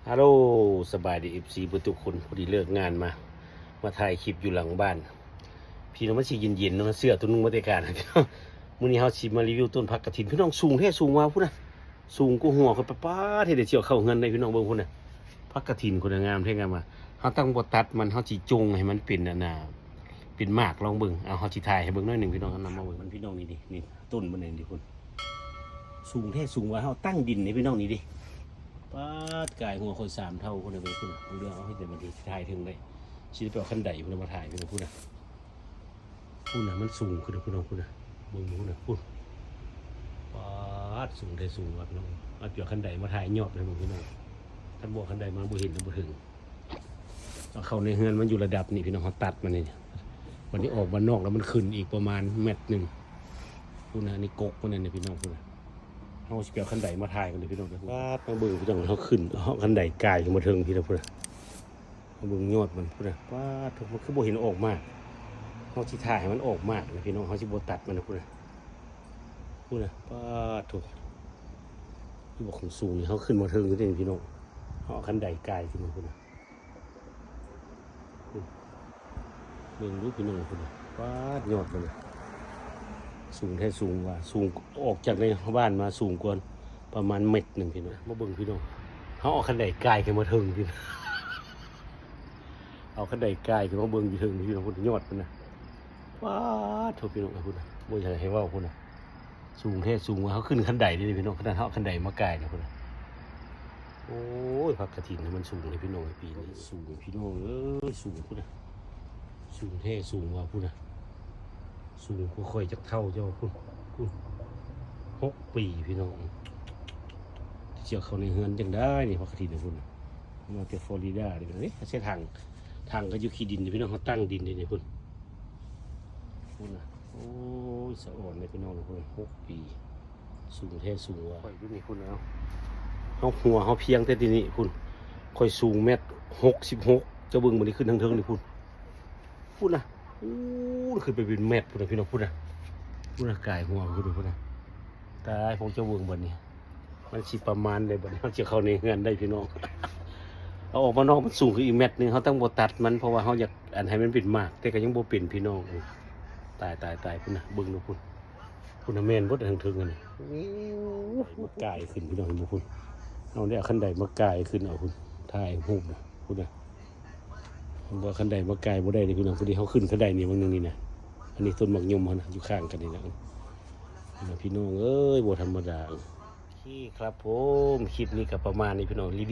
ฮัลโหลสบายดีFCทุกคนพอดีเลิกงานมาถ่ายคลิปอยู่หลังบ้านพี่น้องมันสิเย็นๆเนาะเสื้อตัวนึงมาแต่การนะพี่น้องมื้อนี้เฮาสิมารีวิวต้นผักกฐินพี่น้องสูงแท้สูงว่าพุ่นน่ะสูงกูหัวคนป้าๆที่ได้เที่ยวเข้าเงินได้พี่น้องเบิ่งพุ่นน่ะผักกฐินคนงามแท้งามว่าเฮาตั้งบ่ตัดมันเฮาสิจงให้มันเป็นอันน่ะเป็นหมากลองเบิ่งเอาเฮาสิถ่ายให้เบิ่งหน่อยหนึงพี่น้องเอานำมาเบิ่งมันพี่น้องนี่ดินี่ต้นมันนี่ดิพุ่นสูงแท้สูงว่าเฮาตั้งดินนี่พี่น้องนี่ดิ ปาดกายหัวคนสามเท่าคนเดียวเป็นคุณเรื่องเอาให้เต็มที่ถ่ายถึงเลยชี้ไปเอาขั้นใดคุณมาถ่ายคุณพูดนะพูดนะมันสูงคุณพูดนะพูดนะมึงพูดนะพูดปาดสูงได้สูงว่ะพี่น้องเอาเกี่ยวขั้นใดมาถ่ายยอดเลยมึงพี่น้องท่านบอกขั้นใดมาบุเห็นบุถึงเอาเข้าในเฮือนมันอยู่ระดับนี่พี่น้องเขาตัดมันนี่วันนี้ออกมานอกแล้วมันขึ้นอีกประมาณเม็ดหนึ่งพูดนะนี่กกมันนี่พี่น้องพูดนะเขาเกี่ยวขั้นใดมาถ่ายกันเลยพี่น้องว่ามาเบิ่งพี่น้องเขาขึ้นเขาขั้นใดกายขึ้นมาถึงพี่น้องพูดมาเบิ่งยอดมันพูดนะว่าถูกมันคือโบเห็นออกมากเขาที่ถ่ายมันออกมากนะพี่น้องเขาที่โบตัดมันนะพูดนะว่าถูกที่บอกของสูงนี่เขาขึ้นมาถึงนี่พี่น้องเขาขั้นใดกายขึ้นมาพูดนะเบิ่งรูปพี่น้องพูดนะว่ายอดมันสูงแท้สูงว่าสูงออกจากในบ้านมาสูงกว่าประมาณเม็ดหนึ่งพี่น้องมาเบิ่งพี่น้องเขาเอาขั้นใดกายขึ้นมาถึงพี่น้องเอาขั้นใดกายขึ้นมาเบิ่งอยู่ถึงพี่น้องพูดยอดมันนะว้าถูกพี่น้องพูดนะบ่อยากให้ว่าพูดนะสูงแท้สูงว่าเขาขึ้นขั้นใดนี่พี่น้องขนาดเขาขั้นใดมากายนะพูดนะโอ้ยผักกฐินมันสูงเลยพี่น้องปีนี้สูงพี่น้องสูงพูดนะสูงแท้สูงว่าพูดนะสูงกว่าค่อยจักเท่าเจ้าคุณ6 ปีพี่น้องเจียวเขาในเฮือนจังได้นี่พักทีเดียวคุณมาจากฟลอริดาเลยนี่ใช้ทางก็อยู่ขี้ดินพี่น้องเขาตั้งดินเลยนี่คุณนะโอ้ยสะอ่อนเลยพี่น้องคุณ6 ปีสูงแท้สูงว่ะค่อยดูนี่คุณเอาเขาหัวเขาเพียงแต่ทีนี้คุณค่อยสูง1.66 จะเบิ่งมันนี่ขึ้นทางเทิงนี่คุณนะขึ้นไปเป็นเม็ดพูดนะพี่น้องพูดนะกายหัวพูดนะตายผมจะเวิงบนนี้มันสิประมาณเลยบนนี้เขาจะเข้าในเงินได้พี่น้องเอาออกมานอกมันสูงขึ้นอีกเม็ดนึงเขาต้องบตัดมันเพราะว่าเขาอยากอันให้มันเป็นมากแต่ก็ยังโบเป็นพี่น้องตายพูดนะเบิ่งดูพูดนะแม่นพูดทางเทิงกันนี่มากายขึ้นพี่น้องพูดเอาเนี่ยขั้นใดมากายขึ้นเอาคุณถ่ายหูนะพูดนะว่าขั้นใดมาไกลบ่ได้เลยพี่น้องพอดีเขาขึ้นขั้นใดนี่บางนึงนี่นะอันนี้ต้นหมากยมเขานะอยู่ข้างกันนี่นะพี่น้องเอ้ยบ่ธรรมดาที่ครับผมคลิปนี้ก็ประมาณนี้พี่น้อง